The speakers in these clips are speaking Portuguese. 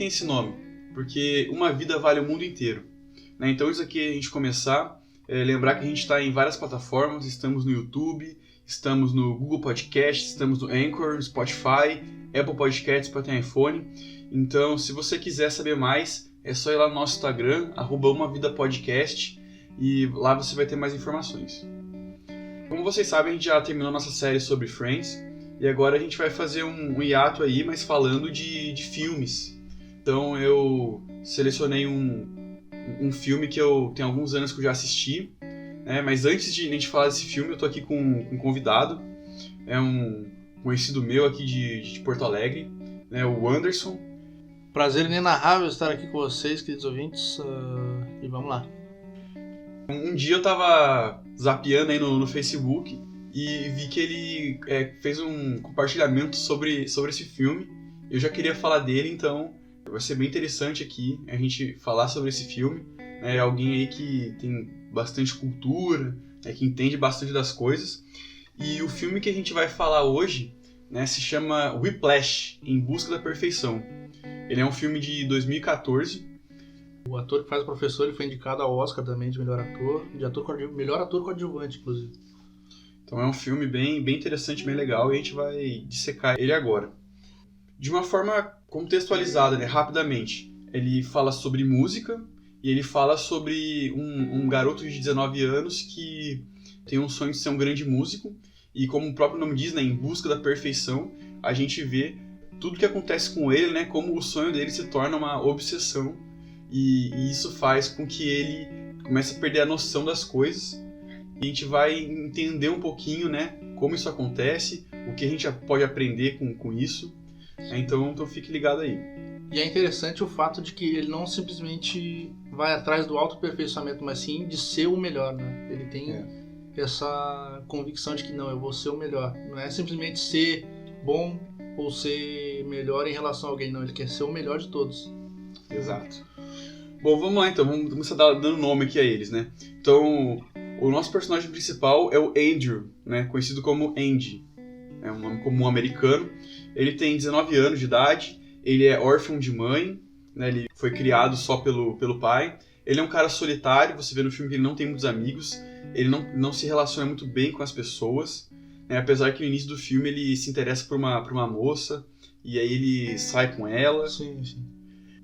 tem esse nome? Porque uma vida vale o mundo inteiro. Né? Então, isso aqui a gente começar, lembrar que a gente está em várias plataformas, estamos no YouTube, estamos no Google Podcast, estamos no Anchor, no Spotify, Apple Podcasts para ter iPhone. Então, se você quiser saber mais, é só ir lá no nosso Instagram, @umavidapodcast, e lá você vai ter mais informações. Como vocês sabem, a gente já terminou nossa série sobre Friends, e agora a gente vai fazer um hiato aí, mas falando de filmes. Então eu selecionei um filme que eu tenho alguns anos que eu já assisti, né? Mas antes de a gente falar desse filme, eu tô aqui com um convidado, é um conhecido meu aqui de Porto Alegre, né? O Anderson. Prazer inenarrável estar aqui com vocês, queridos ouvintes, e vamos lá. Um dia eu tava zapeando aí no Facebook e vi que ele fez um compartilhamento sobre esse filme. Eu já queria falar dele, então vai ser bem interessante aqui a gente falar sobre esse filme. É alguém aí que tem bastante cultura, que entende bastante das coisas. E o filme que a gente vai falar hoje, né, se chama Whiplash, Em Busca da Perfeição. Ele é um filme de 2014. O ator que faz o professor, ele foi indicado ao Oscar também de melhor ator, melhor ator coadjuvante, inclusive. Então é um filme bem interessante, bem legal, e a gente vai dissecar ele agora. De uma forma contextualizada, né, rapidamente. Ele fala sobre música e ele fala sobre um garoto de 19 anos que tem um sonho de ser um grande músico, e como o próprio nome diz, né, em busca da perfeição, a gente vê tudo que acontece com ele, né, como o sonho dele se torna uma obsessão, e isso faz com que ele comece a perder a noção das coisas. E a gente vai entender um pouquinho, né, como isso acontece, o que a gente pode aprender com isso. Então fique ligado aí. E é interessante o fato de que ele não simplesmente vai atrás do autoaperfeiçoamento, mas sim de ser o melhor, né? Ele tem essa convicção de que não, eu vou ser o melhor. Não é simplesmente ser bom ou ser melhor em relação a alguém, não. Ele quer ser o melhor de todos. Exato. Bom, vamos lá então. Vamos começar dando nome aqui a eles, né? Então, o nosso personagem principal é o Andrew, né? Conhecido como Andy. É um nome comum americano. Ele tem 19 anos de idade, ele é órfão de mãe, né? Ele foi criado só pelo pai. Ele é um cara solitário, você vê no filme que ele não tem muitos amigos, ele não se relaciona muito bem com as pessoas, né? Apesar que no início do filme ele se interessa por uma moça, e aí ele sai com ela. Sim.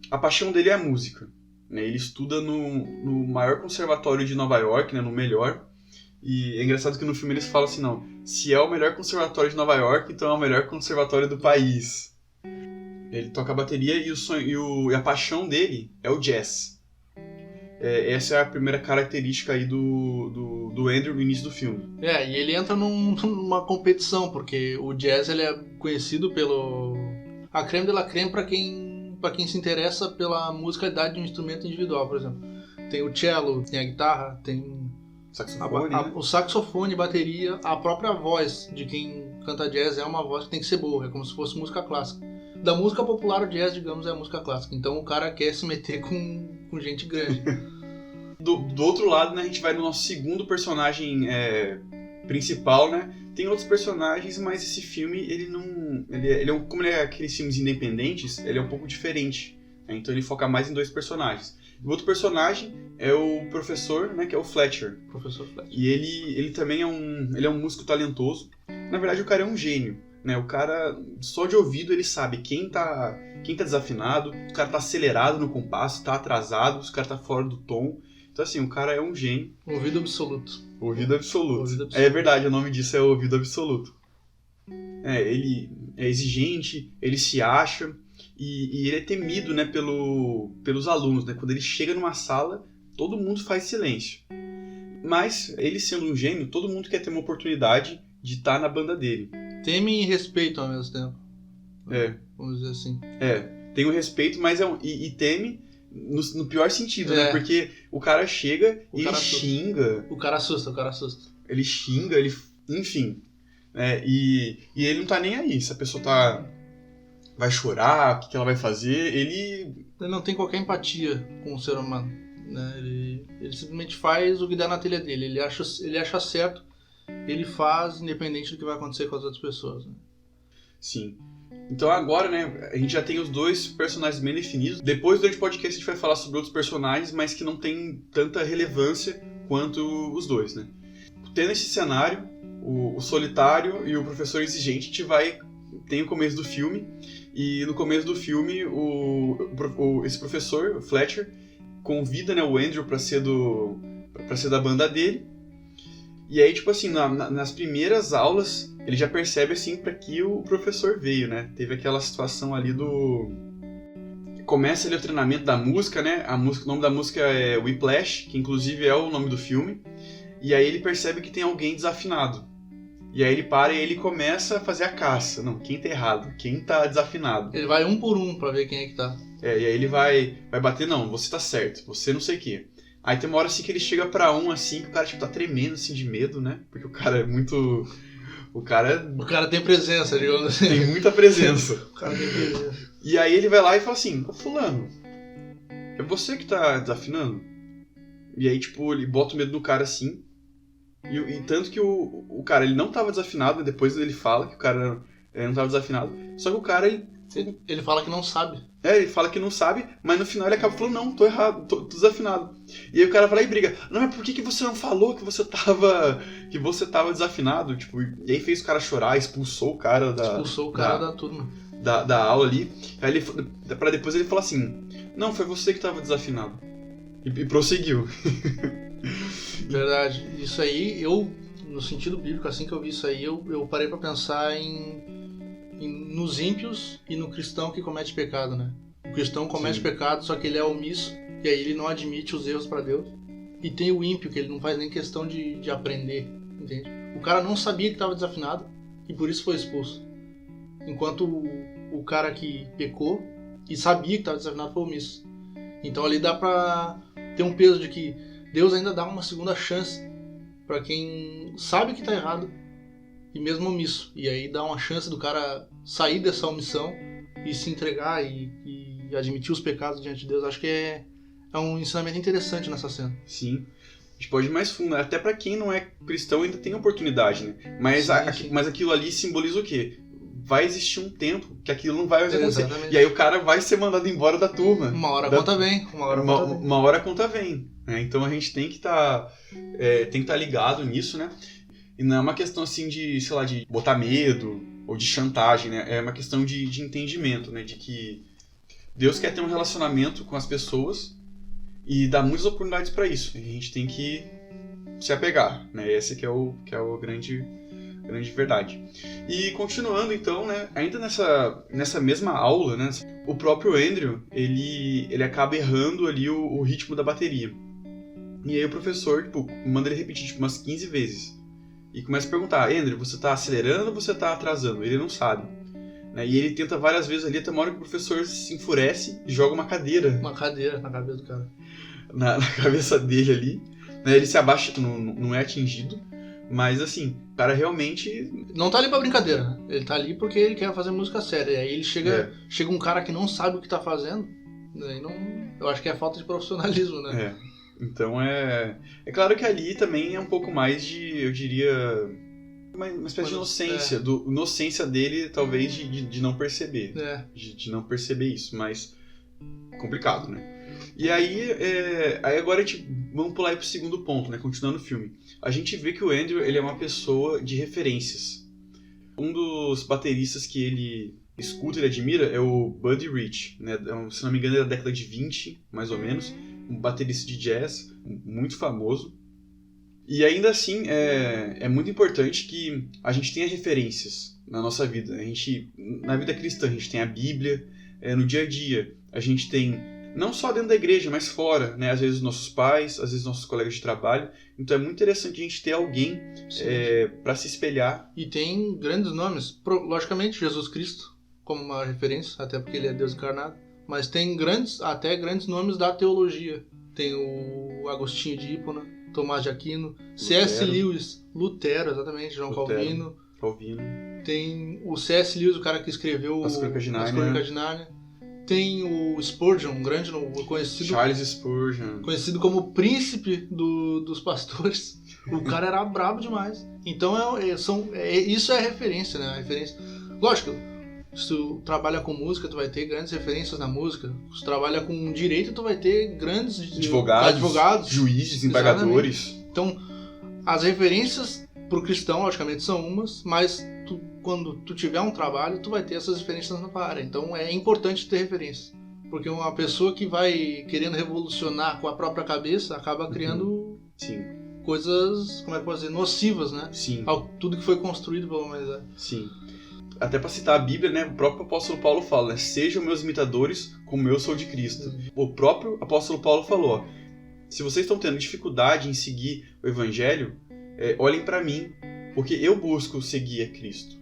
A paixão dele é a música, né? Ele estuda no maior conservatório de Nova York, né? No melhor. E é engraçado que no filme eles falam assim, não, se é o melhor conservatório de Nova York, então é o melhor conservatório do país. Ele toca a bateria e a paixão dele é o jazz. Essa é a primeira característica aí do Andrew no início do filme. E ele entra numa competição, porque o jazz ele é conhecido pelo... a creme de la creme para quem se interessa pela musicalidade de um instrumento individual, por exemplo. Tem o cello, tem a guitarra, tem... Saxofone, né? O saxofone, bateria, a própria voz de quem canta jazz é uma voz que tem que ser boa, é como se fosse música clássica. Da música popular, o jazz, digamos, é a música clássica. Então o cara quer se meter com gente grande. Do outro lado, né, a gente vai no nosso segundo personagem principal, né? Tem outros personagens, mas esse filme, ele não... como ele é aqueles filmes independentes, ele é um pouco diferente. Né? Então ele foca mais em dois personagens. O outro personagem é o professor, né, que é o Fletcher. Professor Fletcher. E ele também é um músico talentoso. Na verdade, o cara é um gênio. Né? O cara, só de ouvido, ele sabe quem tá desafinado, o cara tá acelerado no compasso, tá atrasado, o cara tá fora do tom. Então, assim, o cara é um gênio. Ouvido absoluto. Ouvido absoluto. É verdade, o nome disso é ouvido absoluto. Ele é exigente, ele se acha... E ele é temido, né, pelos alunos, né? Quando ele chega numa sala, todo mundo faz silêncio. Mas, ele sendo um gênio, todo mundo quer ter uma oportunidade de estar na banda dele. Teme e respeito ao mesmo tempo. Vamos dizer assim. Tem o respeito, mas e teme no pior sentido, né? Porque o cara chega e ele xinga. O cara assusta. Ele xinga, enfim. E ele não tá nem aí. Se a pessoa vai chorar, o que ela vai fazer, ele não tem qualquer empatia com o ser humano, né? Ele simplesmente faz o que dá na telha dele, ele acha certo, ele faz independente do que vai acontecer com as outras pessoas, né? Sim. Então agora, né, a gente já tem os dois personagens bem definidos. Depois, durante o podcast, a gente vai falar sobre outros personagens, mas que não tem tanta relevância quanto os dois, né? Tendo esse cenário, o solitário e o professor exigente, a gente tem o começo do filme, e no começo do filme, esse professor, o Fletcher, convida, né, o Andrew pra ser da banda dele. E aí, tipo assim, nas primeiras aulas, ele já percebe, assim, pra que o professor veio, né? Teve aquela situação ali Começa ali o treinamento da música, né? O nome da música é Whiplash, que inclusive é o nome do filme. E aí ele percebe que tem alguém desafinado. E aí ele para e ele começa a fazer a caça. Não, quem tá errado? Quem tá desafinado? Ele vai um por um pra ver quem é que tá. E aí ele vai bater, não, você tá certo, você não sei o quê. Aí tem uma hora assim que ele chega pra assim, que o cara tipo, tá tremendo assim de medo, né? Porque o cara é muito... O cara tem presença, digamos assim. Tem muita presença. O cara tem presença. E aí ele vai lá e fala assim, ô fulano, é você que tá desafinando? E aí tipo, ele bota o medo no cara assim. E tanto que o cara, ele não tava desafinado, depois ele fala que o cara não tava desafinado. Só que o cara, ele fala que não sabe. Ele fala que não sabe, mas no final ele acaba falando, não, tô errado, tô desafinado. E aí o cara vai lá e briga, não, mas por que você não falou que você tava desafinado? Tipo, e aí fez o cara chorar, expulsou o cara da turma. Da aula ali. Aí pra depois ele falar assim, não, foi você que tava desafinado. E prosseguiu. Verdade. Isso aí, no sentido bíblico, assim que eu vi isso aí, eu parei pra pensar nos ímpios e no cristão que comete pecado, né? O cristão comete pecado, só que ele é omisso, e aí ele não admite os erros pra Deus. E tem o ímpio, que ele não faz nem questão de aprender, entende? O cara não sabia que estava desafinado, e por isso foi expulso. Enquanto o cara que pecou e sabia que estava desafinado foi omisso. Então ali dá pra ter um peso de que Deus ainda dá uma segunda chance pra quem sabe que tá errado e mesmo omisso. E aí dá uma chance do cara sair dessa omissão e se entregar e admitir os pecados diante de Deus. Acho que é um ensinamento interessante nessa cena. Sim. A gente pode ir mais fundo. Até pra quem não é cristão ainda tem oportunidade, né? Mas aquilo ali simboliza o quê? Vai existir um tempo que aquilo não vai acontecer. Exatamente. E aí o cara vai ser mandado embora da turma. Uma hora a conta vem. Uma hora a conta vem. Né? Então a gente tem que estar ligado nisso, né? E não é uma questão assim de, sei lá, de botar medo ou de chantagem, né? É uma questão de entendimento, né? De que Deus quer ter um relacionamento com as pessoas e dá muitas oportunidades para isso. E a gente tem que se apegar, né? Essa que é o grande verdade. E continuando então, né? Ainda nessa mesma aula, né? O próprio Andrew, ele acaba errando ali o ritmo da bateria. E aí o professor, tipo, manda ele repetir tipo, umas 15 vezes. E começa a perguntar, Andrew, você tá acelerando ou você tá atrasando? Ele não sabe. Né? E ele tenta várias vezes ali, até uma hora que o professor se enfurece e joga uma cadeira. Uma cadeira na cabeça do cara. Na cabeça dele ali. Né? Ele se abaixa, não é atingido. Mas assim, o cara realmente... Não tá ali pra brincadeira. Ele tá ali porque ele quer fazer música séria. E aí ele chega um cara que não sabe o que tá fazendo. Daí eu acho que é falta de profissionalismo, né? Então é claro que ali também é um pouco mais de, eu diria, uma espécie de inocência. Inocência dele, talvez, de não perceber. De não perceber isso, mas complicado, né? E aí agora vamos pular aí pro segundo ponto, né? Continuando o filme. A gente vê que o Andrew, ele é uma pessoa de referências. Um dos bateristas que ele escuta e admira é o Buddy Rich, né? Se não me engano é da década de 20, mais ou menos. Um baterista de jazz muito famoso. E ainda assim é muito importante que a gente tenha referências na nossa vida. Na vida cristã a gente tem a Bíblia, no dia a dia a gente tem, não só dentro da igreja, mas fora, né? Às vezes nossos pais, às vezes nossos colegas de trabalho. Então é muito interessante a gente ter alguém para se espelhar. E tem grandes nomes, logicamente Jesus Cristo como uma referência, até porque ele é Deus encarnado. Mas tem até grandes nomes da teologia. Tem o Agostinho de Hipona, Tomás de Aquino, C.S. Lewis, Lutero, exatamente, João Calvino. Tem o C.S. Lewis, o cara que escreveu As Crônicas de Nárnia. Tem o Spurgeon, conhecido... Charles Spurgeon. Conhecido como o príncipe dos pastores. O cara era brabo demais. Então isso é referência, né? Lógico, Se tu trabalha com música, tu vai ter grandes referências na música. Se tu trabalha com direito, tu vai ter grandes advogados, juízes, embargadores. Exatamente. Então, as referências pro cristão, logicamente, são umas, mas quando tu tiver um trabalho, tu vai ter essas referências na tua área. Então, é importante ter referências. Porque uma pessoa que vai querendo revolucionar com a própria cabeça acaba criando coisas, como é que eu posso dizer, nocivas, né? Sim. Tudo que foi construído pela humanidade. Sim. Até para citar a Bíblia, né, o próprio apóstolo Paulo fala, né, sejam meus imitadores como eu sou de Cristo. O próprio apóstolo Paulo falou, ó, se vocês estão tendo dificuldade em seguir o evangelho, olhem para mim, porque eu busco seguir a Cristo.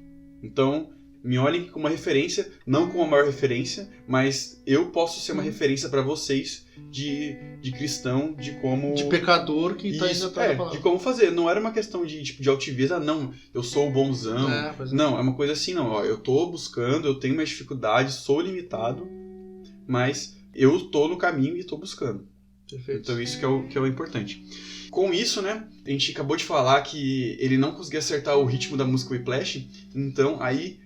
Então, me olhem como uma referência, não como a maior referência, mas eu posso ser uma referência para vocês de cristão, de como... De pecador que está indo atrás da palavra. De como fazer. Não era uma questão de altiveza, não, eu sou o bonzão. Não, é uma coisa assim, não. Ó, eu tô buscando, eu tenho minhas dificuldades, sou limitado, mas eu tô no caminho e tô buscando. Perfeito. Então isso que é o importante. Com isso, né, a gente acabou de falar que ele não conseguia acertar o ritmo da música Whiplash, então aí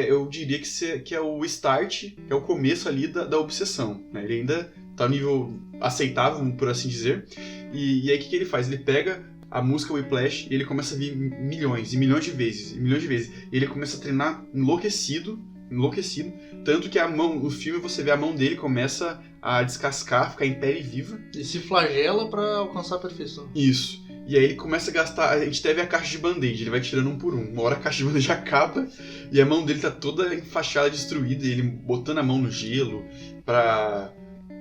eu diria que é o start, que é o começo ali da obsessão. Né? Ele ainda tá no nível aceitável, por assim dizer, e aí o que ele faz? Ele pega a música Whiplash e ele começa a vir milhões e milhões de vezes, e ele começa a treinar enlouquecido, tanto que a mão, no filme você vê a mão dele começa a descascar, ficar em pele viva. E se flagela pra alcançar a perfeição. Isso. E aí ele começa a gastar, a gente teve a caixa de band-aid, ele vai tirando um por um. Uma hora a caixa de band-aid acaba e a mão dele tá toda enfaixada, destruída, e ele botando a mão no gelo pra...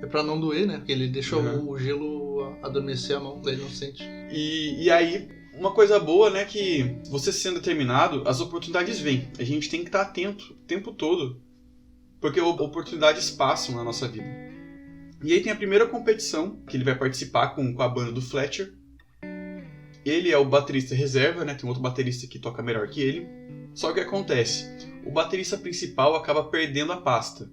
É pra não doer, né? Porque ele deixou o gelo adormecer a mão, daí ele não sente. E aí, uma coisa boa, né, que você sendo determinado, as oportunidades vêm. A gente tem que estar atento o tempo todo, porque oportunidades passam na nossa vida. E aí tem a primeira competição, que ele vai participar com a banda do Fletcher. Ele é o baterista reserva, né? Tem outro baterista que toca melhor que ele. Só que acontece, o baterista principal acaba perdendo a pasta.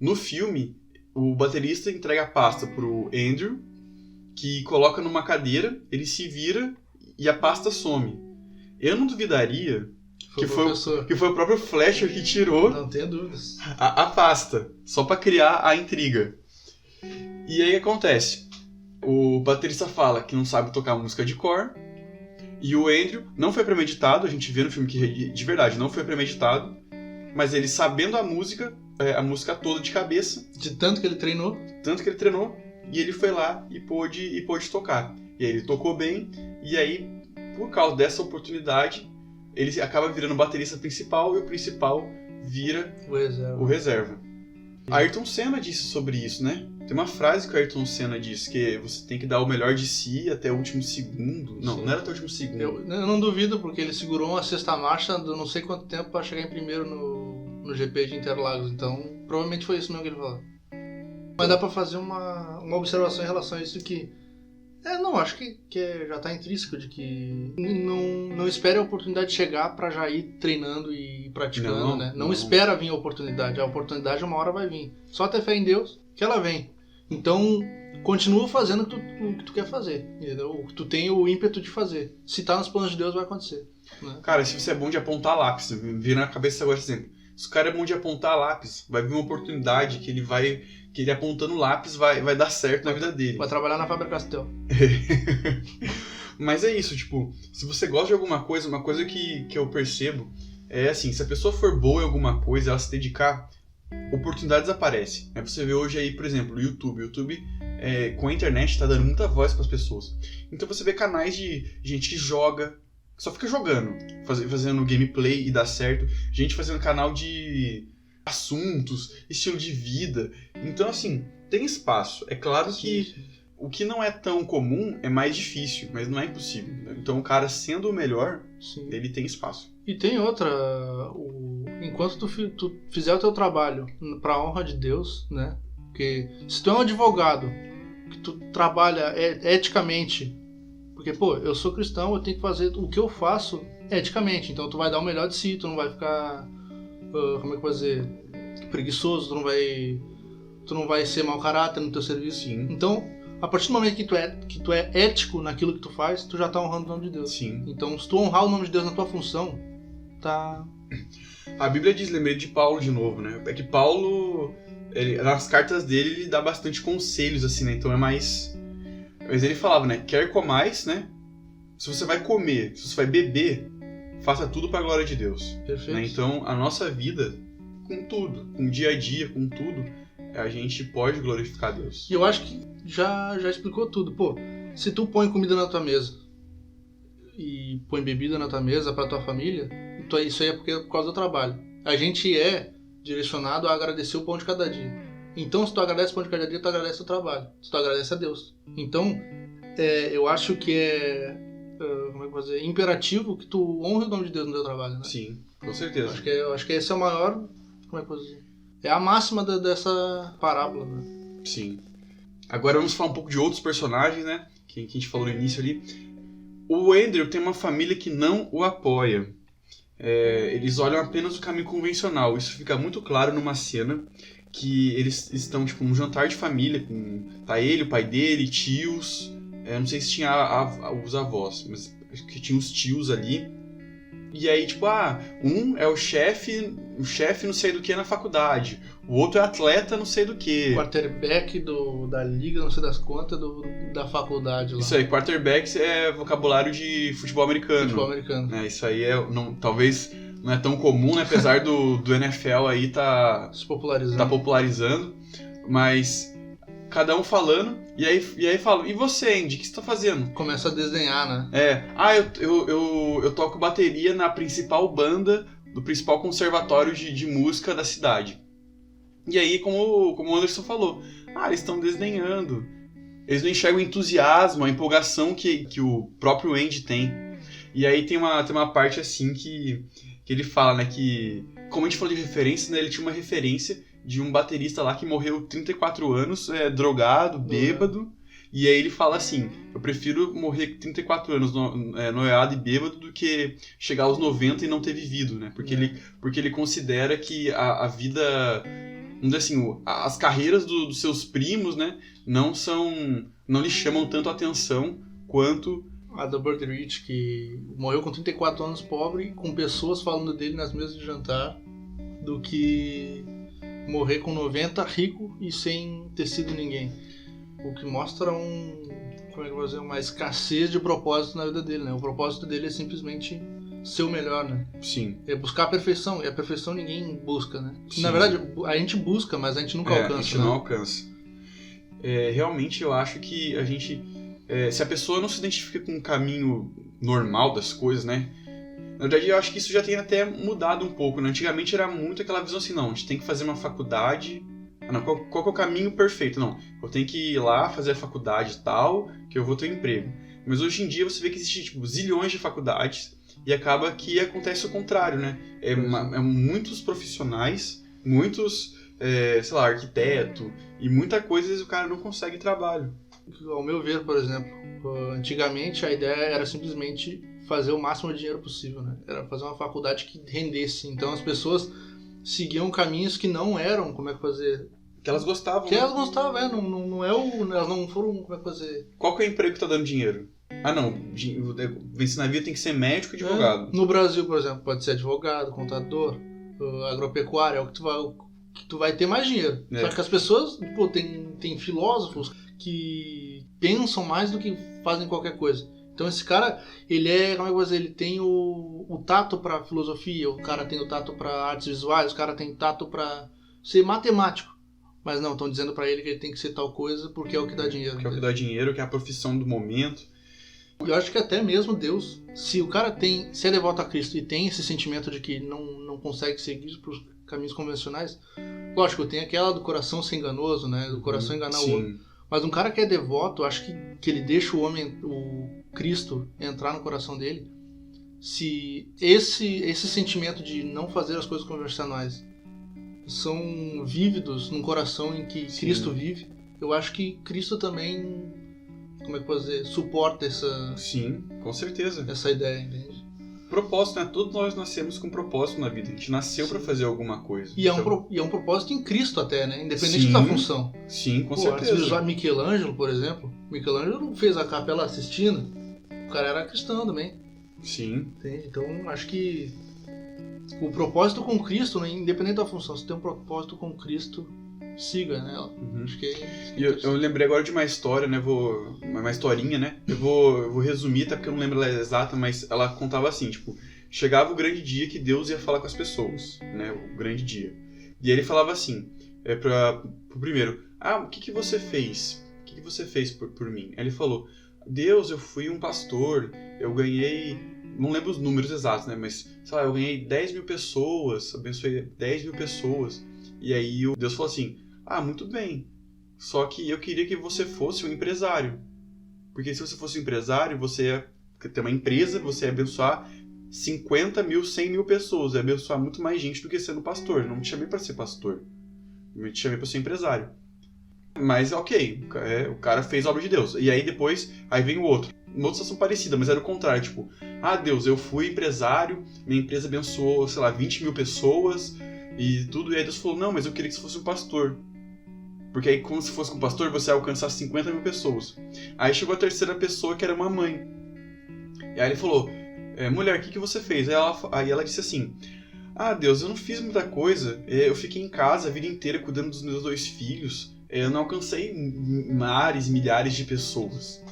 No filme, o baterista entrega a pasta pro Andrew, que coloca numa cadeira, ele se vira e a pasta some. Eu não duvidaria que foi o próprio Fletcher que tirou não tenho dúvidas. a pasta, só pra criar a intriga. E aí acontece, o baterista fala que não sabe tocar música de cor, e o Andrew não foi premeditado, a gente vê no filme que de verdade não foi premeditado, mas ele sabendo a música toda de cabeça. De tanto que ele treinou. E ele foi lá e pôde tocar. E aí ele tocou bem, e aí, por causa dessa oportunidade, ele acaba virando o baterista principal, e o principal vira o reserva. Ayrton Senna disse sobre isso, né? Tem uma frase que o Ayrton Senna disse, que você tem que dar o melhor de si até o último segundo. Não era até o último segundo. Eu não duvido, porque ele segurou uma sexta marcha de não sei quanto tempo para chegar em primeiro no GP de Interlagos. Então, provavelmente foi isso mesmo que ele falou. Mas dá pra fazer uma observação em relação a isso que... acho que já tá intrínseco de que não espere a oportunidade chegar pra já ir treinando e praticando, né? Não espera vir a oportunidade uma hora vai vir. Só ter fé em Deus que ela vem. Então, continua fazendo o que tu quer fazer, entendeu? Tu tem o ímpeto de fazer. Se tá nos planos de Deus, vai acontecer. Né? Cara, se você é bom de apontar lápis, vira na cabeça agora esse exemplo. Se o cara é bom de apontar lápis, vai vir uma oportunidade que ele apontando lápis vai dar certo na vida dele. Vai trabalhar na Faber-Castell. Mas é isso, tipo, se você gosta de alguma coisa, uma coisa que eu percebo é assim, se a pessoa for boa em alguma coisa, ela se dedicar, oportunidades aparecem. Você vê hoje aí, por exemplo, o YouTube, com a internet está dando muita voz para as pessoas. Então você vê canais de gente que joga, só fica jogando, fazendo gameplay e dá certo. Gente fazendo canal de assuntos, estilo de vida. Então, assim, tem espaço. É claro que o que não é tão comum é mais difícil, mas não é impossível. Então, o cara sendo o melhor, ele tem espaço. E tem outra, enquanto tu fizer o teu trabalho pra honra de Deus, né? Porque se tu é um advogado, que tu trabalha eticamente, porque, eu sou cristão, eu tenho que fazer o que eu faço eticamente, então tu vai dar o melhor de si, tu não vai ficar, como é que eu vou dizer, preguiçoso, tu não vai ser mau caráter no teu serviço. Sim. Então, a partir do momento que tu é ético naquilo que tu faz, tu já tá honrando o nome de Deus. Sim. Então, se tu honrar o nome de Deus na tua função, tá A Bíblia diz, lembrei de Paulo de novo, né? É que Paulo, nas cartas dele, ele dá bastante conselhos, assim, né? Então é mais... Mas ele falava, né? Quer comais, né? Se você vai comer, se você vai beber, faça tudo para a glória de Deus. Perfeito. Né? Então, a nossa vida, com tudo, com o dia a dia, com tudo, a gente pode glorificar Deus. E eu acho que já explicou tudo. Pô, se tu põe comida na tua mesa e põe bebida na tua mesa pra tua família, isso aí é por causa do trabalho. A gente é direcionado a agradecer o pão de cada dia. Então, se tu agradece o pão de cada dia, tu agradece o trabalho. Se tu agradece a Deus. Então, eu acho que como é que eu vou dizer? Imperativo que tu honre o nome de Deus no teu trabalho, né? Sim, com certeza. Eu acho que esse é o maior... Como é que eu vou dizer? É a máxima dessa parábola, né? Sim. Agora vamos falar um pouco de outros personagens, né? Que a gente falou no início ali. O Andrew tem uma família que não o apoia. Eles olham apenas o caminho convencional. Isso fica muito claro numa cena que eles estão tipo num jantar de família. Tá ele, o pai dele, tios. Não sei se tinha os avós, mas acho que tinha os tios ali. E aí, tipo, um é o chefe não sei do que na faculdade. O outro é atleta não sei do que. Quarterback da liga, não sei das contas, da faculdade lá. Isso aí, quarterback é vocabulário de futebol americano. Futebol americano. Isso aí talvez não é tão comum, né? Apesar do NFL aí se popularizando. Tá popularizando. Mas cada um falando, e aí fala, e você, Andy, o que você tá fazendo? Começa a desenhar, né? Eu toco bateria na principal banda do principal conservatório de música da cidade. E aí, como o Anderson falou, eles estão desenhando. Eles não enxergam o entusiasmo, a empolgação que o próprio Andy tem. E aí tem uma parte assim que ele fala, né, que, como a gente falou de referência, né, ele tinha uma referência de um baterista lá que morreu 34 anos, drogado, bêbado. E aí ele fala assim, eu prefiro morrer 34 anos noiado e bêbado do que chegar aos 90 e não ter vivido, né? Porque ele considera que a vida, vamos dizer assim, as carreiras dos seus primos, né, não lhe chamam tanto atenção quanto a do Buddy Rich, que morreu com 34 anos pobre, com pessoas falando dele nas mesas de jantar, do que morrer com 90 rico e sem ter sido ninguém. O que mostra uma escassez de propósito na vida dele, né? O propósito dele é simplesmente ser o melhor, né? Sim. É buscar a perfeição, e a perfeição ninguém busca, né? Sim. Na verdade, a gente busca, mas a gente nunca alcança. A gente não alcança. Realmente eu acho que a gente... se a pessoa não se identifica com o caminho normal das coisas, né? Na verdade, eu acho que isso já tem até mudado um pouco, né? Antigamente era muito aquela visão assim, não, a gente tem que fazer uma faculdade... qual que é o caminho perfeito? Não, eu tenho que ir lá fazer a faculdade e tal, que eu vou ter um emprego. Mas hoje em dia você vê que existem zilhões de faculdades e acaba que acontece o contrário, né? Muitos profissionais, muitos, arquiteto e muita coisa, às vezes o cara não consegue trabalho. Ao meu ver, por exemplo, antigamente a ideia era simplesmente fazer o máximo de dinheiro possível, né? Era fazer uma faculdade que rendesse. Então as pessoas seguiam caminhos que não eram, como é que fazer... Que elas gostavam. Que elas gostavam, elas não foram, como é que fazer... Qual que é o emprego que tá dando dinheiro? Vencer na vida tem que ser médico e advogado. No Brasil, por exemplo, pode ser advogado, contador, agropecuário, é o que tu vai ter mais dinheiro. Só que as pessoas, tem filósofos que pensam mais do que fazem qualquer coisa. Então esse cara, ele tem o tato para filosofia, o cara tem o tato para artes visuais, o cara tem tato para ser matemático. Mas não, estão dizendo para ele que ele tem que ser tal coisa porque é o que dá dinheiro. Que é o que dá dinheiro, que é a profissão do momento. E eu acho que até mesmo Deus, se o cara se é devoto a Cristo e tem esse sentimento de que não consegue seguir por caminhos convencionais, lógico, tem aquela do coração ser enganoso, né? Do coração enganar o outro. Mas um cara que é devoto, acho que ele deixa o Cristo entrar no coração dele. Se esse sentimento de não fazer as coisas convencionais são vívidos num coração em que Cristo vive, eu acho que Cristo também, como é que eu posso dizer, suporta essa... Sim, com certeza. Essa ideia, entende? Propósito, né? Todos nós nascemos com propósito na vida. A gente nasceu para fazer alguma coisa. E é um propósito em Cristo até, né? Independente da função. Sim, com certeza. Michelangelo, por exemplo. Michelangelo não fez a Capela Sistina. O cara era cristão também. Sim. Entende? Então, acho que O propósito com Cristo, né, independente da função, se tem um propósito com Cristo, siga nela. Acho que E eu lembrei agora de uma história, né? Uma historinha, né? Eu vou resumir, até porque eu não lembro ela exata, mas ela contava assim, tipo, chegava o grande dia que Deus ia falar com as pessoas, né? O grande dia. E ele falava assim, pro primeiro, o que você fez? O que você fez por mim? Aí ele falou, Deus, eu fui um pastor, eu ganhei, não lembro os números exatos, né? Mas, sei lá, eu ganhei 10 mil pessoas, abençoei 10 mil pessoas. E aí Deus falou assim, muito bem, só que eu queria que você fosse um empresário. Porque se você fosse um empresário, você ia ter uma empresa, você ia abençoar 50 mil, 100 mil pessoas, ia abençoar muito mais gente do que sendo pastor. Não te chamei para ser pastor, eu te chamei para ser empresário. Mas ok, o cara fez a obra de Deus. E aí depois, aí vem o outro. Uma outra situação parecida, mas era o contrário, tipo, Deus, eu fui empresário, minha empresa abençoou, sei lá, 20 mil pessoas e tudo. E aí Deus falou, não, mas eu queria que você fosse um pastor. Porque aí, como se fosse um pastor, você ia alcançar 50 mil pessoas. Aí chegou a terceira pessoa, que era uma mãe. E aí ele falou, mulher, o que você fez? Aí ela disse assim, Deus, eu não fiz muita coisa. Eu fiquei em casa a vida inteira cuidando dos meus 2 filhos. Eu não alcancei milhares de pessoas.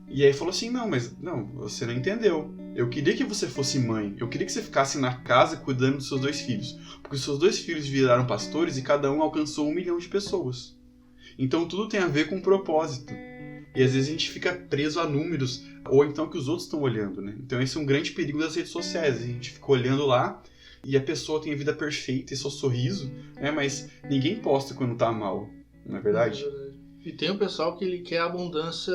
E aí falou assim, não, você não entendeu. Eu queria que você fosse mãe. Eu queria que você ficasse na casa cuidando dos seus 2 filhos. Porque os seus 2 filhos viraram pastores e cada um alcançou 1 milhão de pessoas. Então tudo tem a ver com propósito. E às vezes a gente fica preso a números, ou então que os outros estão olhando, né? Então esse é um grande perigo das redes sociais. A gente fica olhando lá e a pessoa tem a vida perfeita e só sorriso, né? Mas ninguém posta quando tá mal, não é verdade? E tem o pessoal que ele quer abundância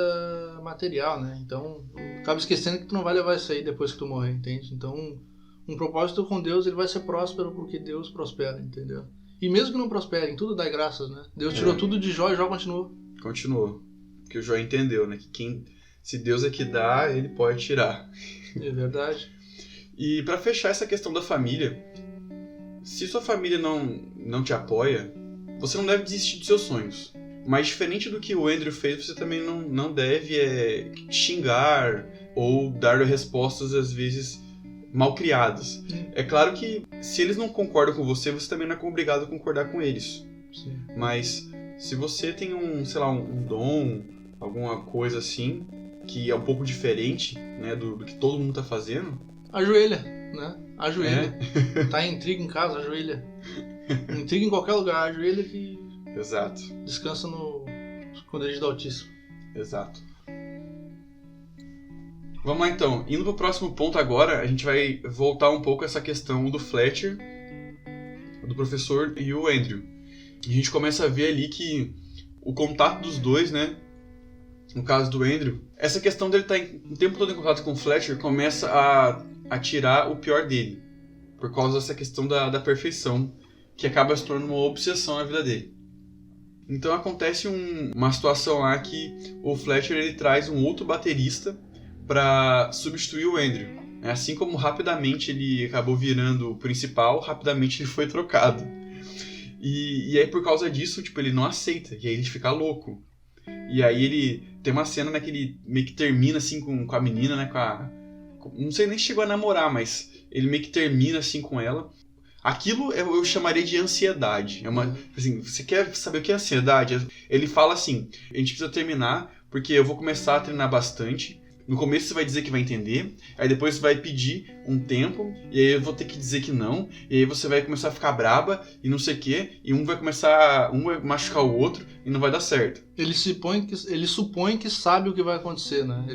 material, né? Então, acaba esquecendo que tu não vai levar isso aí depois que tu morrer, entende? Então, um propósito com Deus, ele vai ser próspero porque Deus prospera, entendeu? E mesmo que não prospere, em tudo dá graças, né? Deus tirou tudo de Jó e Jó continuou. Continuou. Porque o Jó entendeu, né? Que se Deus é que dá, ele pode tirar. É verdade. E pra fechar essa questão da família, se sua família não te apoia, você não deve desistir dos seus sonhos. Mas diferente do que o Andrew fez, você também não deve xingar ou dar respostas, às vezes, mal criadas. É claro que se eles não concordam com você, você também não é obrigado a concordar com eles. Sim. Mas se você tem um dom, alguma coisa assim, que é um pouco diferente, né, do que todo mundo tá fazendo... Ajoelha, né? Ajoelha. Tá em intriga em casa, ajoelha. Intriga em qualquer lugar, ajoelha que... Exato. Descansa no esconderijo do Altíssimo. Exato. Vamos lá então. Indo pro próximo ponto agora, a gente vai voltar um pouco a essa questão do Fletcher, do professor e o Andrew. E a gente começa a ver ali que o contato dos dois, né? No caso do Andrew, essa questão dele estar o tempo todo em contato com o Fletcher começa a tirar o pior dele. Por causa dessa questão da perfeição, que acaba se tornando uma obsessão na vida dele. Então acontece uma situação lá que o Fletcher ele traz um outro baterista para substituir o Andrew. Assim como rapidamente ele acabou virando o principal, rapidamente ele foi trocado. E aí por causa disso, tipo, ele não aceita, e aí ele fica louco. E aí ele tem uma cena, né, que ele meio que termina assim com a menina, né, não sei nem se chegou a namorar, mas ele meio que termina assim com ela. Aquilo eu chamaria de ansiedade. Assim, você quer saber o que é ansiedade? Ele fala assim, a gente precisa terminar, porque eu vou começar a treinar bastante. No começo você vai dizer que vai entender, aí depois você vai pedir um tempo, e aí eu vou ter que dizer que não, e aí você vai começar a ficar braba, e não sei o quê, e um vai machucar o outro, e não vai dar certo. Ele supõe que sabe o que vai acontecer, né?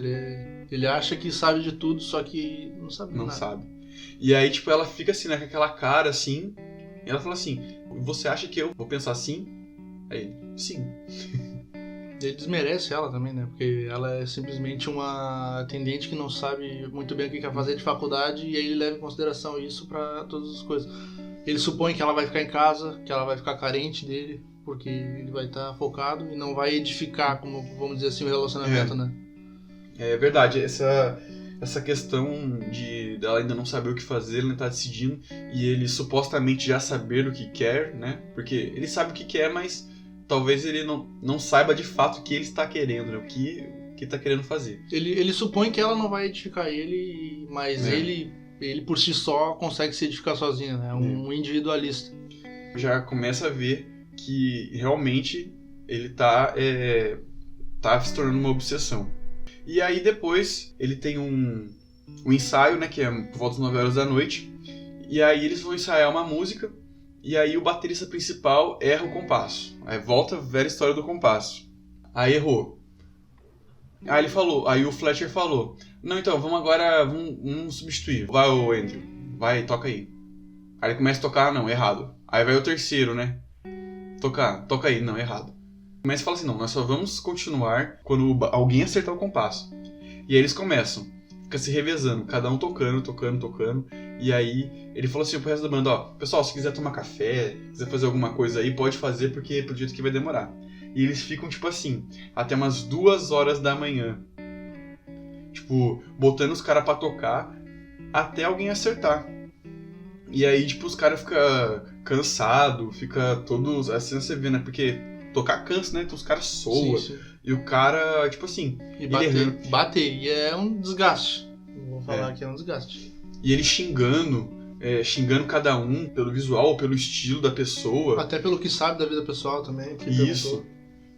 Ele acha que sabe de tudo, só que não sabe nada. Não sabe. E aí, tipo, ela fica assim, né, com aquela cara assim, e ela fala assim, você acha que eu vou pensar assim? Aí, sim. Ele desmerece ela também, né? Porque ela é simplesmente uma atendente que não sabe muito bem o que quer fazer de faculdade, e aí ele leva em consideração isso pra todas as coisas. Ele supõe que ela vai ficar em casa, que ela vai ficar carente dele, porque ele vai estar focado e não vai edificar, como vamos dizer assim, o relacionamento, né? É verdade, essa questão dela ainda não saber o que fazer, ele não tá decidindo, e ele supostamente já saber o que quer, né? Porque ele sabe o que quer, mas talvez ele não saiba de fato o que ele está querendo, né? O que está querendo fazer. Ele supõe que ela não vai edificar ele, mas ele ele por si só consegue se edificar sozinho, né? Um individualista. Já começa a ver que realmente ele tá se tornando uma obsessão. E aí depois ele tem um ensaio, né, que é por volta das 9 horas da noite, e aí eles vão ensaiar uma música, e aí o baterista principal erra o compasso. Aí volta a velha história do compasso. Aí errou. Aí o Fletcher falou, não, então, vamos substituir. Vai, o Andrew, vai, toca aí. Aí ele começa a tocar, não, errado. Aí vai o terceiro, né, toca aí, não, errado. Começa a falar assim, não, nós só vamos continuar quando alguém acertar o compasso. E aí eles começam, fica se revezando, cada um tocando. E aí ele falou assim pro resto da banda, ó, pessoal, se quiser tomar café, quiser fazer alguma coisa aí, pode fazer, porque pro jeito que vai demorar. E eles ficam, tipo assim, até umas 2 horas da manhã. Tipo, botando os caras pra tocar até alguém acertar. E aí, tipo, os caras ficam cansados, fica todos... Assim você vê, né? Porque tocar cansa, né? Então os caras soam. E o cara, tipo assim... E bateria é um desgaste. Vou falar que é um desgaste. E ele xingando cada um pelo visual, pelo estilo da pessoa. Até pelo que sabe da vida pessoal também. Isso.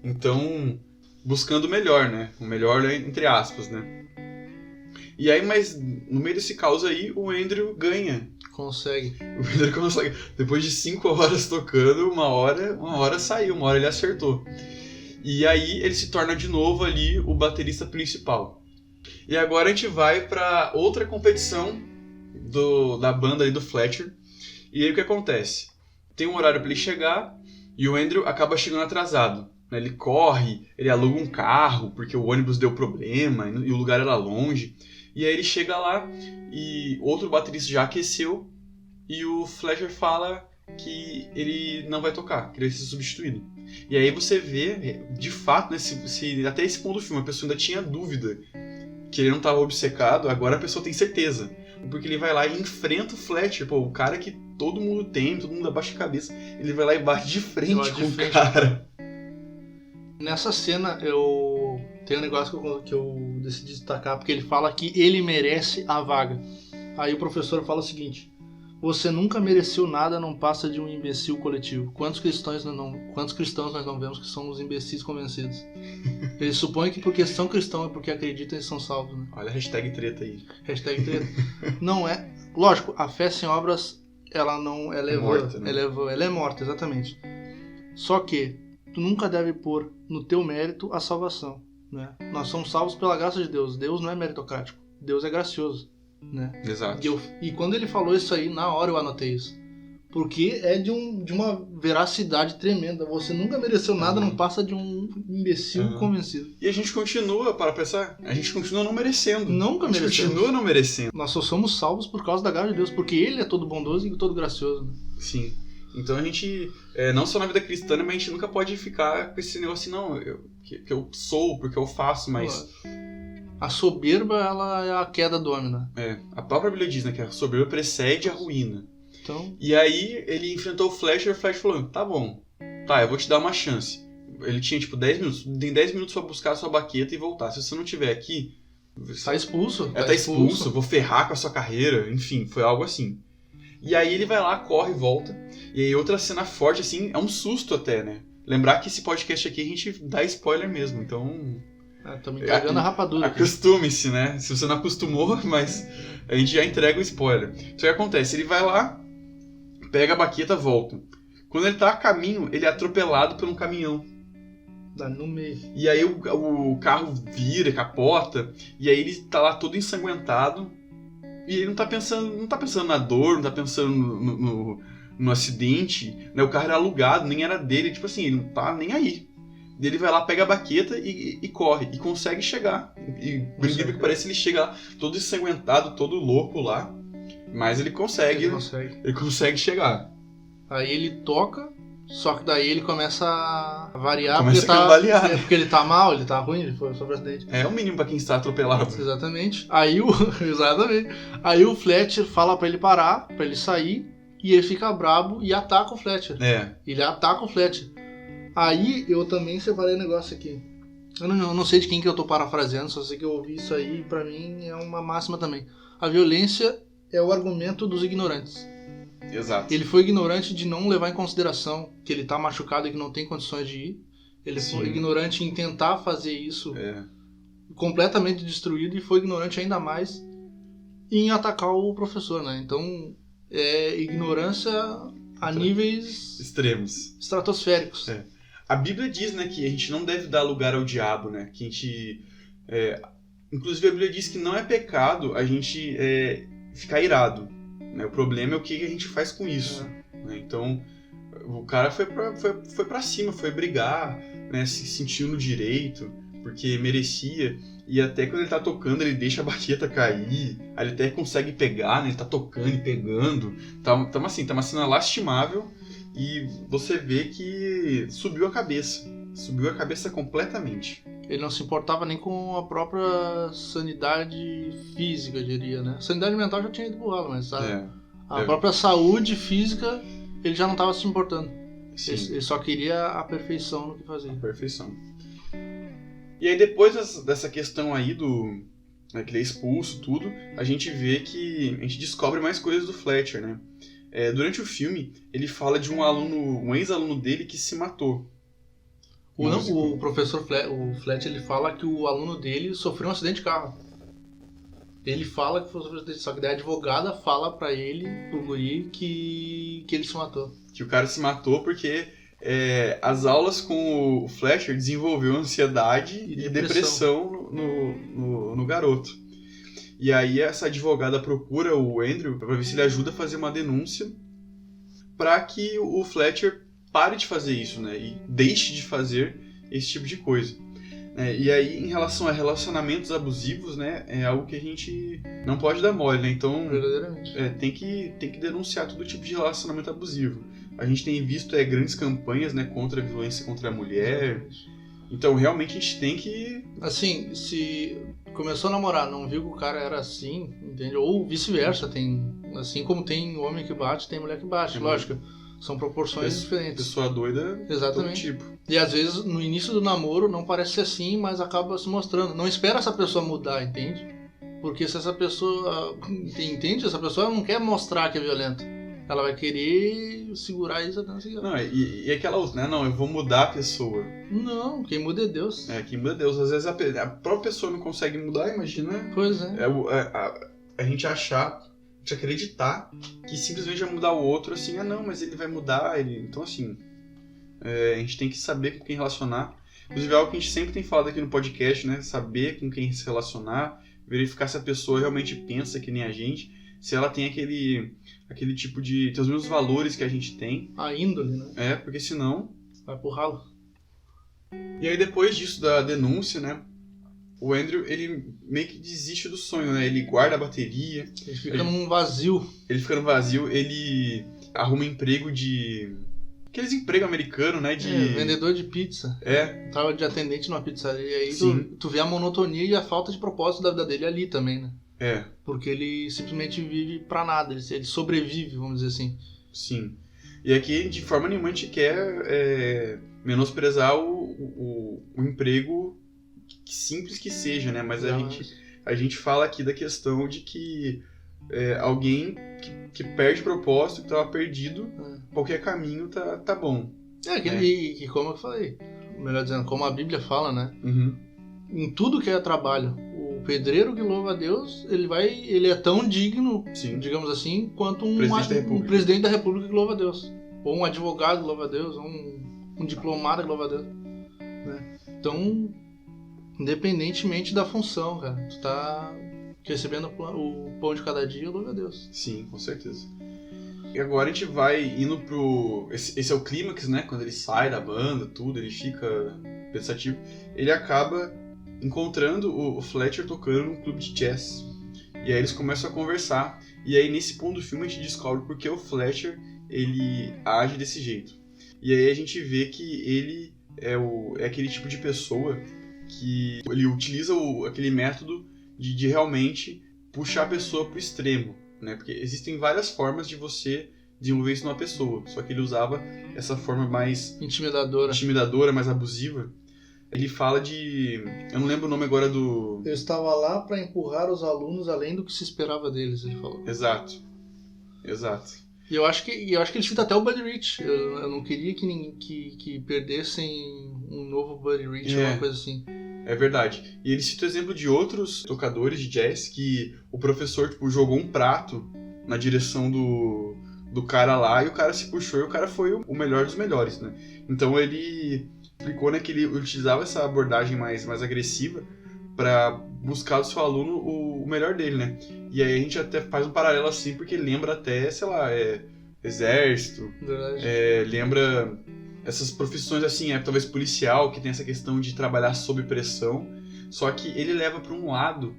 Então, buscando o melhor, né? O melhor entre aspas, né? E aí, mas no meio desse caos aí, o Andrew ganha. Consegue. O Andrew consegue. Depois de 5 horas tocando, uma hora saiu, uma hora ele acertou. E aí ele se torna de novo ali o baterista principal. E agora a gente vai pra outra competição da banda aí do Fletcher. E aí o que acontece? Tem um horário pra ele chegar e o Andrew acaba chegando atrasado. Ele corre, ele aluga um carro porque o ônibus deu problema e o lugar era longe. E aí ele chega lá e outro baterista já aqueceu e o Fletcher fala que ele não vai tocar, que ele vai ser substituído. E aí você vê, de fato, né, até esse ponto do filme a pessoa ainda tinha dúvida que ele não estava obcecado, agora a pessoa tem certeza. Porque ele vai lá e enfrenta o Fletcher, pô, o cara que todo mundo tem, todo mundo abaixa a cabeça, ele vai lá e bate de frente com o cara. Nessa cena eu tenho um negócio que eu decidi destacar, porque ele fala que ele merece a vaga. Aí o professor fala o seguinte: você nunca mereceu nada, não passa de um imbecil coletivo. Quantos cristãos nós não vemos que são os imbecis convencidos? Eles supõem que porque são cristãos é porque acreditam e são salvos, né? Olha a hashtag treta aí. Hashtag treta. Não é... Lógico, a fé sem obras, ela é morta, né? Ela é morta, exatamente. Só que tu nunca deve pôr no teu mérito a salvação, né? Nós somos salvos pela graça de Deus. Deus não é meritocrático. Deus é gracioso, né? Exato. E quando ele falou isso aí, na hora eu anotei isso. Porque é de uma veracidade tremenda. Você nunca mereceu nada, não passa de um imbecil convencido. E a gente continua, para pensar, a gente continua não merecendo. Nunca merecemos. A gente continua não merecendo. Nós só somos salvos por causa da graça de Deus, porque Ele é todo bondoso e todo gracioso, né? Sim. Então a gente, não só na vida cristã, mas a gente nunca pode ficar com esse negócio assim, não, que eu sou, porque eu faço, mas... A soberba, ela é a queda do homem, né? A própria Bíblia diz, né, que a soberba precede a ruína. Então... E aí ele enfrentou o Fletcher e o Fletcher falou, tá bom, eu vou te dar uma chance. Ele tinha tipo 10 minutos, tem 10 minutos pra buscar a sua baqueta e voltar. Se você não estiver aqui... Tá expulso. Tá expulso, vou ferrar com a sua carreira, enfim, foi algo assim. E aí ele vai lá, corre e volta. E aí outra cena forte, assim, é um susto até, né? Lembrar que esse podcast aqui a gente dá spoiler mesmo, então... Estamos entregando a rapadura. Acostume-se, né? Se você não acostumou, mas a gente já entrega o spoiler. Então o que acontece? Ele vai lá, pega a baqueta, volta. Quando ele tá a caminho, ele é atropelado por um caminhão. Dá no meio. E aí o carro vira, capota, e aí ele tá lá todo ensanguentado. E ele não tá pensando na dor, não tá pensando no acidente, né? O carro era alugado, nem era dele, tipo assim, ele não tá nem aí. Ele vai lá, pega a baqueta e corre, e consegue chegar. E por incrível que pareça, ele chega lá todo ensanguentado, todo louco lá, mas ele consegue chegar. Aí ele toca, só que daí ele começa a variar, porque ele tá mal, ele tá ruim, ele foi sobre acidente. É o mínimo pra quem está atropelado. Exatamente. Aí o Fletcher fala pra ele parar, pra ele sair, e ele fica brabo e ataca o Fletcher. Ele ataca o Fletcher. Aí eu também separei um negócio aqui. Eu não sei de quem que eu tô parafraseando, só sei que eu ouvi isso aí e pra mim é uma máxima também. A violência é o argumento dos ignorantes. Exato. Ele foi ignorante de não levar em consideração que ele tá machucado e que não tem condições de ir. Ele foi ignorante em tentar fazer isso completamente destruído, e foi ignorante ainda mais em atacar o professor, né? Então, é ignorância a níveis extremos, estratosféricos. A Bíblia diz, né, que a gente não deve dar lugar ao diabo, né? Que a gente... inclusive a Bíblia diz que não é pecado a gente ficar irado, né? O problema é o que a gente faz com isso. Né? Então, o cara foi pra cima, foi brigar, né? Se sentiu no direito, porque merecia. E até quando ele tá tocando, ele deixa a baqueta cair, aí ele até consegue pegar, né? Ele tá tocando e pegando. Tá uma cena lastimável, e você vê que subiu a cabeça completamente. Ele não se importava nem com a própria sanidade física, eu diria, né? Sanidade mental já tinha ido pro ralo, mas a própria saúde física, ele já não estava se importando. Ele só queria a perfeição no que fazia. A perfeição. E aí depois dessa questão aí né, que ele é expulso, tudo, a gente vê que a gente descobre mais coisas do Fletcher, né? Durante o filme, ele fala de um ex-aluno dele que se matou. O professor Fletcher, ele fala que o aluno dele sofreu um acidente de carro. Ele fala que foi um acidente de carro, só que daí a advogada fala pra ele, pro guri, que ele se matou. Que o cara se matou porque as aulas com o Fletcher desenvolveu ansiedade e depressão no garoto. E aí essa advogada procura o Andrew pra ver se ele ajuda a fazer uma denúncia pra que o Fletcher pare de fazer isso, né? E deixe de fazer esse tipo de coisa. E aí, em relação a relacionamentos abusivos, né? É algo que a gente não pode dar mole, né? Então, tem que denunciar todo tipo de relacionamento abusivo. A gente tem visto grandes campanhas, né, contra a violência contra a mulher. Então, realmente, a gente tem que... Assim, se começou a namorar, não viu que o cara era assim, entende? Ou vice-versa, assim como tem homem que bate, tem mulher que bate, lógico. São proporções diferentes. Pessoa doida, exatamente. Todo tipo. E às vezes, no início do namoro, não parece ser assim, mas acaba se mostrando. Não espera essa pessoa mudar, entende? Porque se essa pessoa... Entende? Essa pessoa não quer mostrar que é violenta. Ela vai querer segurar isso até não seguir. Não, e aquela outra, né? Não, eu vou mudar a pessoa. Não, quem muda é Deus. Quem muda é Deus. Às vezes a própria pessoa não consegue mudar, imagina. Pois é. A gente acreditar que simplesmente vai mudar o outro, assim, não, mas ele vai mudar, então assim, a gente tem que saber com quem relacionar. Inclusive é algo que a gente sempre tem falado aqui no podcast, né? Saber com quem se relacionar, verificar se a pessoa realmente pensa que nem a gente, se ela tem aquele tipo de... tem os mesmos valores que a gente tem. A índole, né? Porque senão... vai pro ralo. E aí depois disso, da denúncia, né? O Andrew, ele meio que desiste do sonho, né? Ele guarda a bateria. Ele fica num vazio. Ele arruma emprego aqueles empregos americanos, né? Vendedor de pizza. Tava de atendente numa pizzaria. E aí tu vê a monotonia e a falta de propósito da vida dele ali também, né? Porque ele simplesmente vive pra nada. Ele sobrevive, vamos dizer assim. Sim. E aqui, de forma nenhuma, a gente quer menosprezar o emprego... simples que seja, né? Mas a gente fala aqui da questão de que alguém que perde propósito, que estava perdido, qualquer caminho tá bom. E como eu falei, melhor dizendo, como a Bíblia fala, né? Em tudo que é trabalho, o pedreiro que louva a Deus, ele é tão digno, digamos assim, quanto um presidente da República que louva a Deus. Ou um advogado que louva a Deus, ou um diplomata que louva a Deus. Né? Então... independentemente da função, cara. Tu tá recebendo o pão de cada dia, louva a Deus. Sim, com certeza. E agora a gente vai indo pro... Esse é o clímax, né? Quando ele sai da banda, tudo, ele fica pensativo. Ele acaba encontrando o Fletcher tocando num clube de jazz. E aí eles começam a conversar. E aí nesse ponto do filme a gente descobre porque o Fletcher, ele age desse jeito. E aí a gente vê que ele é aquele tipo de pessoa... que ele utiliza aquele método de realmente puxar a pessoa pro extremo, né? Porque existem várias formas de você desenvolver isso numa pessoa, só que ele usava essa forma mais intimidadora, mais abusiva, Ele fala de... Eu não lembro o nome agora do... Eu estava lá para empurrar os alunos além do que se esperava deles, ele falou. Exato. E eu acho que ele cita até o Buddy Rich. Eu não queria que perdessem um novo Buddy Rich, alguma coisa assim. É verdade. E ele cita o exemplo de outros tocadores de jazz que o professor tipo, jogou um prato na direção do cara lá e o cara se puxou e o cara foi o melhor dos melhores, né? Então ele explicou, né, que ele utilizava essa abordagem mais agressiva para buscar do seu aluno o melhor dele, né? E aí a gente até faz um paralelo assim, porque lembra até, sei lá, exército, lembra essas profissões assim, talvez policial, que tem essa questão de trabalhar sob pressão, só que ele leva para um lado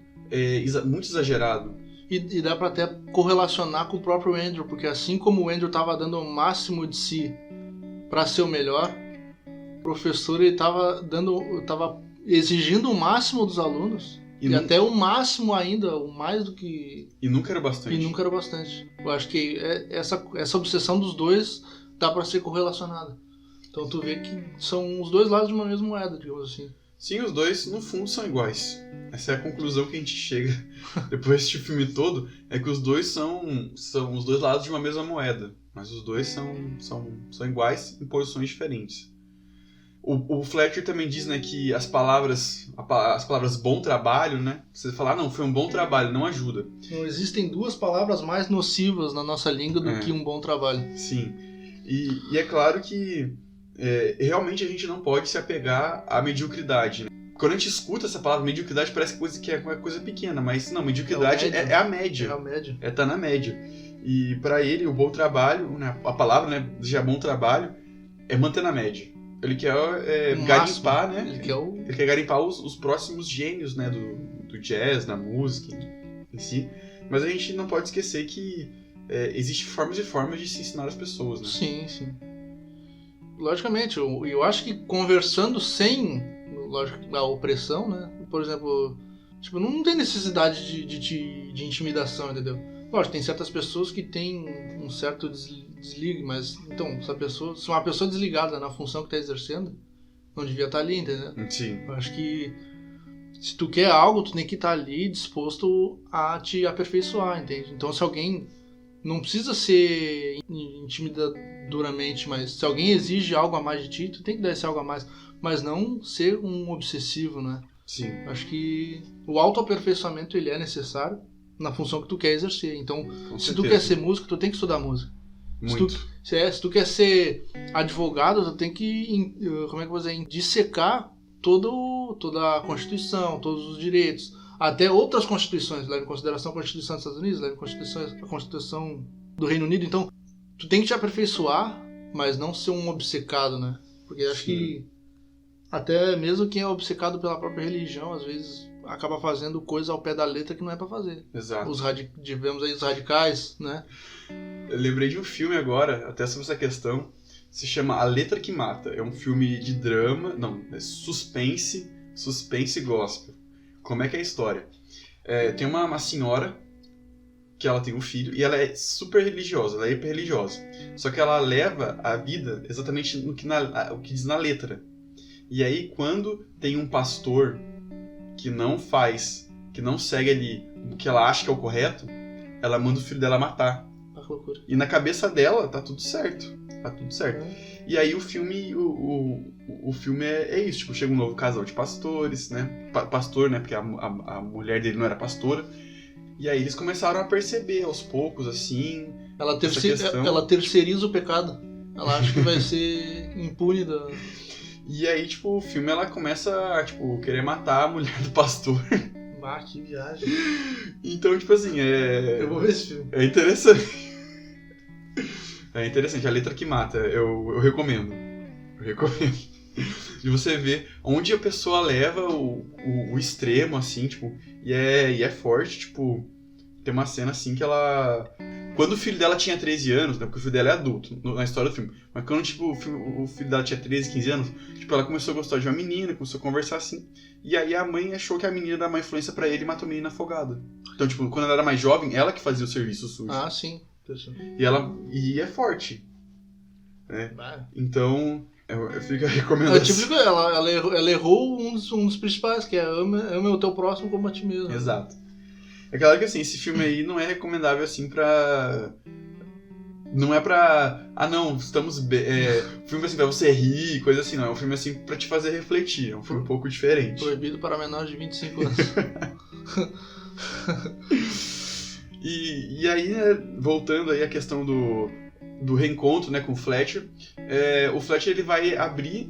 muito exagerado. E dá pra até correlacionar com o próprio Andrew, porque assim como o Andrew tava dando o máximo de si para ser o melhor, o professor ele tava exigindo o máximo dos alunos e até o máximo ainda, o mais do que... E nunca era bastante. Eu acho que essa obsessão dos dois dá pra ser correlacionada. Então tu vê que são os dois lados de uma mesma moeda, digamos assim. Sim, os dois, no fundo, são iguais. Essa é a conclusão que a gente chega depois de assistir o filme todo, é que os dois são os dois lados de uma mesma moeda. Mas os dois são iguais em posições diferentes. O Fletcher também diz, né, que as palavras bom trabalho, né, você falar, não, foi um bom trabalho, não ajuda. Não existem duas palavras mais nocivas na nossa língua do que um bom trabalho. Sim. E é claro que realmente a gente não pode se apegar à mediocridade, né? Quando a gente escuta essa palavra mediocridade, parece que é uma coisa pequena, mas não, mediocridade é a média. É a média. Tá na média. E para ele, o bom trabalho, né, a palavra, né, já bom trabalho, é manter na média. Ele quer garimpar, né? Ele quer garimpar os próximos gênios, né, do jazz, da música em si. Mas a gente não pode esquecer que existem formas e formas de se ensinar as pessoas, né? Sim. Logicamente, eu acho que conversando sem a opressão, né? Por exemplo, tipo, não tem necessidade de intimidação, entendeu? Lógico, tem certas pessoas que têm um certo desligue, mas então, se uma pessoa desligada na função que está exercendo, não devia estar ali, entendeu? Sim. Eu acho que se tu quer algo, tu tem que estar ali disposto a te aperfeiçoar, entende? Então, se alguém não precisa ser intimidadoramente, mas se alguém exige algo a mais de ti, tu tem que dar esse algo a mais, mas não ser um obsessivo, né? Sim. Acho que o autoaperfeiçoamento ele é necessário na função que tu quer exercer. Então, se tu quer ser músico, tu tem que estudar música. Muito. Se tu quer ser advogado, tu tem que, dissecar toda a Constituição, todos os direitos, até outras constituições, leva em consideração a Constituição dos Estados Unidos, leva em consideração a Constituição do Reino Unido. Então, tu tem que te aperfeiçoar, mas não ser um obcecado, né? Porque acho que até mesmo quem é obcecado pela própria religião, às vezes acaba fazendo coisa ao pé da letra que não é pra fazer. Exato. Tivemos aí os radicais, né? Eu lembrei de um filme agora, até sobre essa questão, se chama A Letra que Mata. É um filme de drama, suspense gospel. Como é que é a história? Tem uma senhora que ela tem um filho e ela é super religiosa, ela é hiper religiosa. Só que ela leva a vida exatamente o que diz na letra. E aí quando tem um pastor que não segue ali o que ela acha que é o correto, ela manda o filho dela matar. E na cabeça dela tá tudo certo. E aí o filme é isso, tipo, chega um novo casal de pastores, né? Pastor, né? Porque a mulher dele não era pastora. E aí eles começaram a perceber aos poucos, assim, ela terceiriza o pecado. Ela acha que vai ser impune da... E aí, tipo, o filme ela começa a, tipo, querer matar a mulher do pastor. Ah, que viagem. Então, tipo assim, Eu vou ver esse filme. É interessante. É interessante, A Letra que Mata. Eu recomendo. De você ver onde a pessoa leva o extremo, assim, tipo, e é forte, tipo, tem uma cena assim que ela... Quando o filho dela tinha 13 anos, né, porque o filho dela é adulto na história do filme, mas quando, tipo, o filho dela tinha 13, 15 anos, tipo, ela começou a gostar de uma menina, começou a conversar assim, e aí a mãe achou que a menina dava uma influência pra ele e matou a menina afogada. Então, tipo, quando ela era mais jovem, ela que fazia o serviço sujo. Ah, sim. E é forte. Né? Então, Eu fico a recomendação. Ela errou um dos principais, que é ama o teu próximo como a ti mesmo. Exato. É claro que assim, esse filme aí não é recomendável assim pra... Não é pra... não, estamos bem... filme assim pra você rir, coisa assim, não. É um filme assim pra te fazer refletir. É um filme um pouco diferente. Proibido para menores de 25 anos. E aí, né, voltando aí à questão do reencontro, né, com o Fletcher, o Fletcher ele vai abrir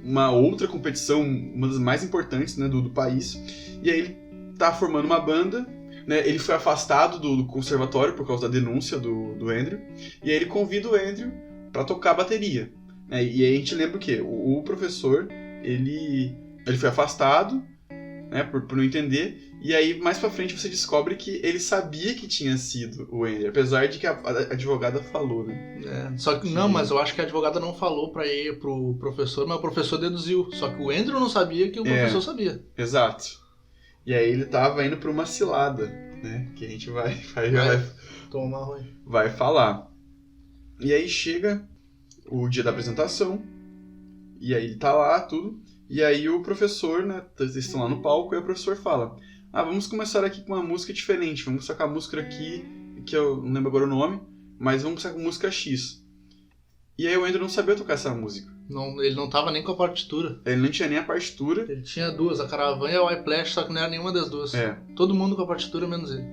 uma outra competição, uma das mais importantes, né, do país, e aí ele tá formando uma banda, né, ele foi afastado do conservatório por causa da denúncia do Andrew, e aí ele convida o Andrew para tocar bateria, né, e aí a gente lembra o quê? O professor, ele foi afastado, né, por não entender, e aí mais pra frente você descobre que ele sabia que tinha sido o Andrew, apesar de que a advogada falou, né. Só que não, mas eu acho que a advogada não falou pro professor, mas o professor deduziu. Só que o Andrew não sabia que o professor sabia. Exato. E aí ele tava indo pra uma cilada, né, que a gente vai tomar ruim. Vai falar. E aí chega o dia da apresentação, e aí ele tá lá, tudo, e aí o professor, né, eles estão lá no palco, e o professor fala: vamos começar aqui com uma música diferente, vamos sacar a música aqui, que eu não lembro agora o nome, mas vamos sacar música X. E aí o Andrew não sabia tocar essa música. Não, ele não tava nem com a partitura. Ele não tinha nem a partitura. Ele tinha duas, a Caravan e a Whiplash, só que não era nenhuma das duas. Todo mundo com a partitura, menos ele.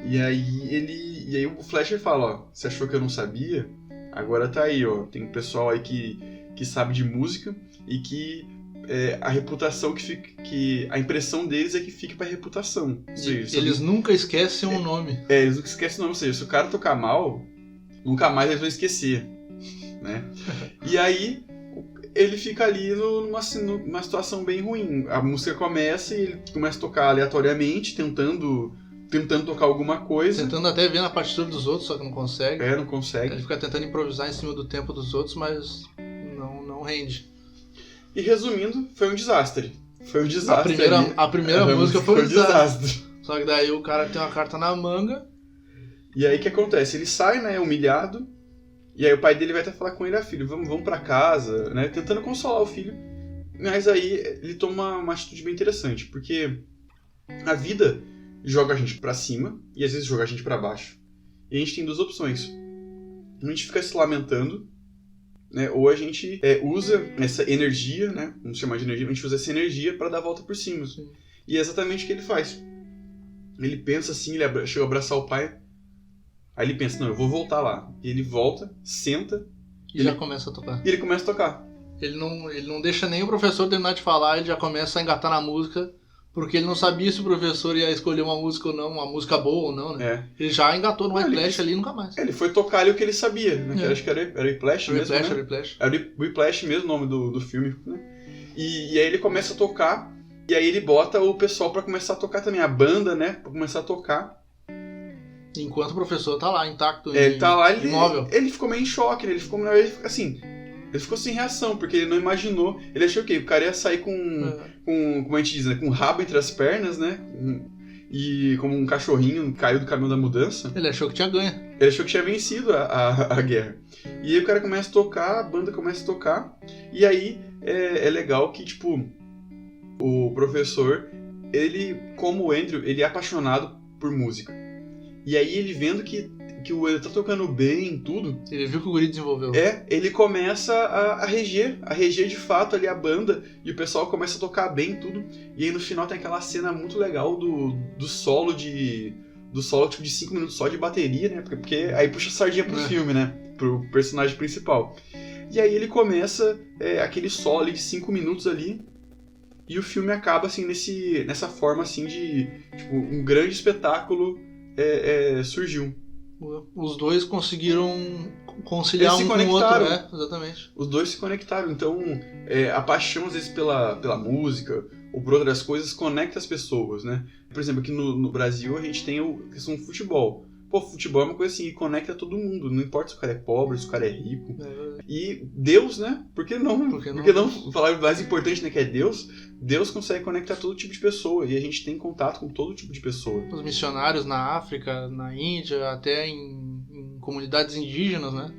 E aí o Fletcher fala: você achou que eu não sabia? Agora tá aí, ó, tem um pessoal aí que sabe de música e que a reputação que a impressão deles é que fique pra reputação. Ou seja, eles nunca esquecem o nome. Eles nunca esquecem o nome. Ou seja, se o cara tocar mal, nunca mais eles vão esquecer, né? E aí ele fica ali numa situação bem ruim. A música começa e ele começa a tocar aleatoriamente, tentando tocar alguma coisa. Tentando até ver na partitura dos outros, só que não consegue. Não consegue. Ele fica tentando improvisar em cima do tempo dos outros, mas não rende. E resumindo, foi um desastre. A primeira música foi um desastre. Só que daí o cara tem uma carta na manga. E aí o que acontece? Ele sai, né, humilhado. E aí o pai dele vai até falar com ele: filho, vamos pra casa, né? Tentando consolar o filho. Mas aí ele toma uma atitude bem interessante. Porque a vida joga a gente pra cima e às vezes joga a gente pra baixo. E a gente tem duas opções. A gente fica se lamentando, né, ou a gente usa essa energia, né, vamos chamar de energia, a gente usa essa energia para dar a volta por cima. Sim. E é exatamente o que ele faz. Ele pensa assim, ele chega a abraçar o pai, aí ele pensa: não, eu vou voltar lá. E ele volta, senta e já começa a tocar. E ele começa a tocar. Ele não deixa nem o professor terminar de falar, ele já começa a engatar na música, porque ele não sabia se o professor ia escolher uma música ou não, uma música boa ou não, né? Ele já engatou no Whiplash ali e nunca mais. Ele foi tocar ali o que ele sabia, né? Que acho que era Whiplash mesmo, né? Era Whiplash mesmo o nome do filme, né? E aí ele começa a tocar, e aí ele bota o pessoal pra começar a tocar também, a banda, né? Pra começar a tocar. Enquanto o professor tá lá, intacto, ele tá lá, imóvel. Ele ficou meio em choque, né? Ele ficou assim... Ele ficou sem reação, porque ele não imaginou. Ele achou que o cara ia sair com como a gente diz, né? Com o rabo entre as pernas, né? E como um cachorrinho caiu do caminho da mudança. Ele achou que tinha ganho. Ele achou que tinha vencido a guerra. E aí o cara começa a tocar, a banda começa a tocar. E aí é legal que, tipo, o professor, ele, como o Andrew, ele é apaixonado por música. E aí ele vendo que o Andrew tá tocando bem, tudo. Ele viu que o guri desenvolveu. Ele começa a reger de fato ali a banda, e o pessoal começa a tocar bem, tudo. E aí no final tem aquela cena muito legal do solo tipo de 5 minutos só de bateria, né? Porque aí puxa a sardinha pro filme, né? Pro personagem principal. E aí ele começa aquele solo ali de 5 minutos ali, e o filme acaba assim nessa forma assim de tipo, um grande espetáculo surgiu. Os dois conseguiram conciliar um com o outro, né? Exatamente. Os dois se conectaram, então a paixão às vezes pela música ou por outras coisas conecta as pessoas, né? Por exemplo, aqui no Brasil a gente tem a questão do futebol. Pô, futebol é uma coisa assim que conecta todo mundo, não importa se o cara é pobre, se o cara é rico. E Deus, né? Por que não? Por que não falar o mais importante, né? Que é Deus. Deus consegue conectar todo tipo de pessoa e a gente tem contato com todo tipo de pessoa. Os missionários na África, na Índia, até em comunidades indígenas, né?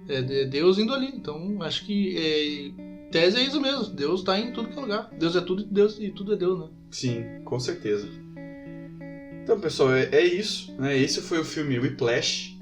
É Deus indo ali. Então, acho que tese é isso mesmo. Deus tá em tudo que é lugar. Deus é tudo e tudo é Deus, né? Sim, com certeza. Então, pessoal, é isso, né? Esse foi o filme Whiplash.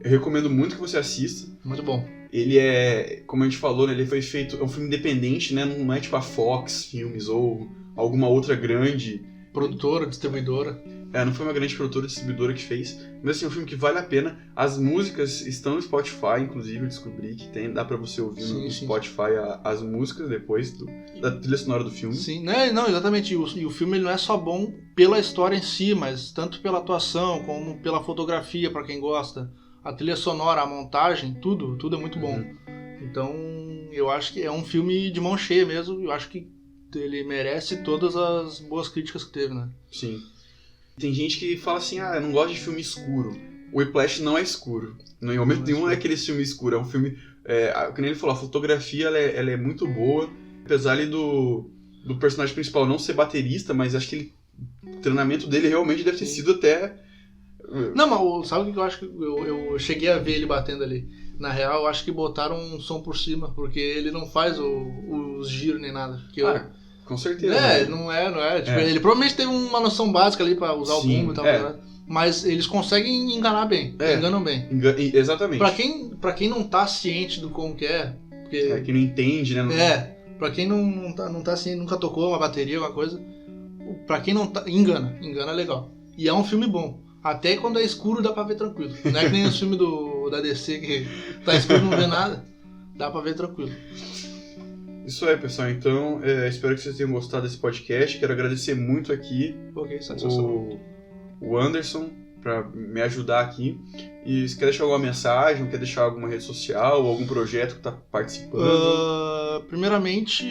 Eu recomendo muito que você assista. Muito bom. Ele como a gente falou, né? Ele foi feito... É um filme independente, né? Não é tipo a Fox Filmes ou alguma outra grande... Produtora, distribuidora. Não foi uma grande produtora, distribuidora que fez. Mas assim, é um filme que vale a pena. As músicas estão no Spotify, inclusive, eu descobri que dá pra você ouvir no Spotify as músicas depois da trilha sonora do filme. Sim, não, exatamente. E o filme ele não é só bom pela história em si, mas tanto pela atuação como pela fotografia, pra quem gosta. A trilha sonora, a montagem, tudo é muito bom. Então, eu acho que é um filme de mão cheia mesmo. Eu acho que ele merece todas as boas críticas que teve, né? Sim. Tem gente que fala assim, eu não gosto de filme escuro. O Whiplash não é escuro. Em momento nenhum é aquele filme escuro. É um filme... como ele falou, a fotografia ela é muito boa. Apesar ali do personagem principal não ser baterista, mas acho que o treinamento dele realmente deve ter sido até... Não, mas sabe o que eu acho que eu cheguei a ver ele batendo ali? Na real, eu acho que botaram um som por cima, porque ele não faz os giros nem nada. Com certeza. Não é. Tipo, ele provavelmente teve uma noção básica ali pra usar o bumbo e tal. Mas eles conseguem enganar bem. Enganam bem. Exatamente. Pra quem não tá ciente do como que é... Porque... que não entende, né? Pra quem não tá ciente, nunca tocou uma bateria, alguma coisa... Pra quem não tá... Engana legal. E é um filme bom. Até quando é escuro dá pra ver tranquilo. Não é que nem os filmes da DC que tá escuro e não vê nada. Dá pra ver tranquilo. Isso aí, pessoal. Então, espero que vocês tenham gostado desse podcast. Quero agradecer muito aqui o Anderson pra me ajudar aqui. E se quer deixar alguma mensagem, quer deixar alguma rede social, algum projeto que tá participando? Primeiramente,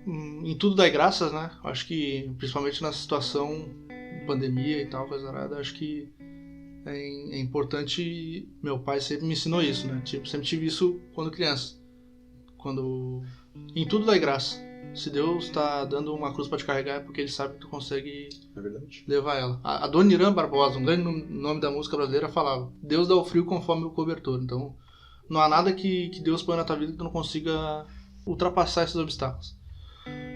em tudo dai graças, né? Acho que, principalmente na situação pandemia e tal, coisa nada, acho que é importante. Meu pai sempre me ensinou isso, né? Sempre tive isso quando criança. Em tudo dá graça. Se Deus tá dando uma cruz pra te carregar é porque ele sabe que tu consegue levar ela. A Dona Irã Barbosa, um grande nome da música brasileira, falava: Deus dá o frio conforme o cobertor. Então não há nada que Deus põe na tua vida que tu não consiga ultrapassar esses obstáculos.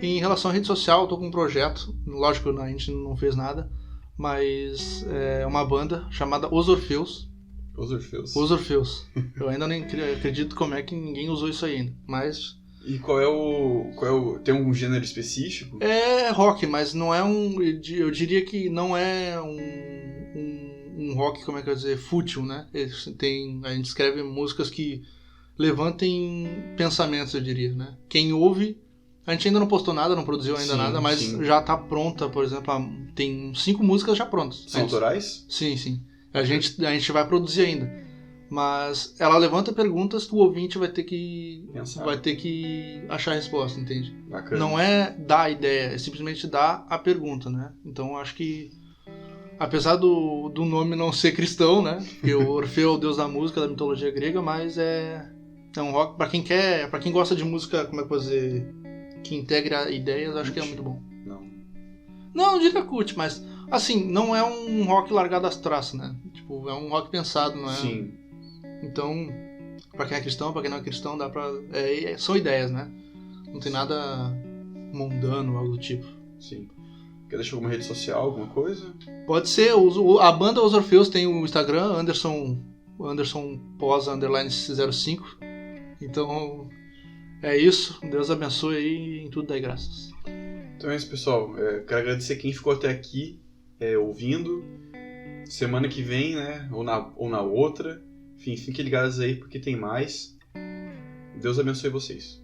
Em relação à rede social, eu tô com um projeto. Lógico que a gente não fez nada, mas é uma banda chamada Os Orfeus. Os Orfeus. Eu ainda nem acredito como é que ninguém usou isso ainda, mas... E qual é o... Tem algum gênero específico? É rock, mas não é eu diria que não é um rock, como é que eu ia dizer, fútil, né? A gente escreve músicas que levantem pensamentos, eu diria, né? Quem ouve... A gente ainda não postou nada, não produziu ainda nada, mas já tá pronta, por exemplo, tem 5 músicas já prontas. São autorais? Sim. A gente vai produzir ainda. Mas ela levanta perguntas, o ouvinte vai ter que achar a resposta, entende? Bacana. Não é dar a ideia, é simplesmente dar a pergunta, né? Então eu acho que, apesar do nome não ser cristão, né? Porque o Orfeu é o deus da música, da mitologia grega, mas é um rock pra quem gosta de música, como é que eu vou dizer, que integra ideias, acho que é muito bom. Não diria cult, mas assim, não é um rock largado às traças, né? Tipo, é um rock pensado, não é? Sim. Então, pra quem é cristão, pra quem não é cristão, dá pra... são ideias, né? Não tem nada mundano, algo do tipo. Sim. Quer deixar alguma rede social, alguma coisa? Pode ser. A banda Os Orfeus tem o Instagram, Anderson Posa _05. Então, é isso. Deus abençoe aí em tudo, dai graças. Então é isso, pessoal. Quero agradecer quem ficou até aqui ouvindo. Semana que vem, né? Ou na outra. Enfim, fiquem ligados aí porque tem mais. Deus abençoe vocês.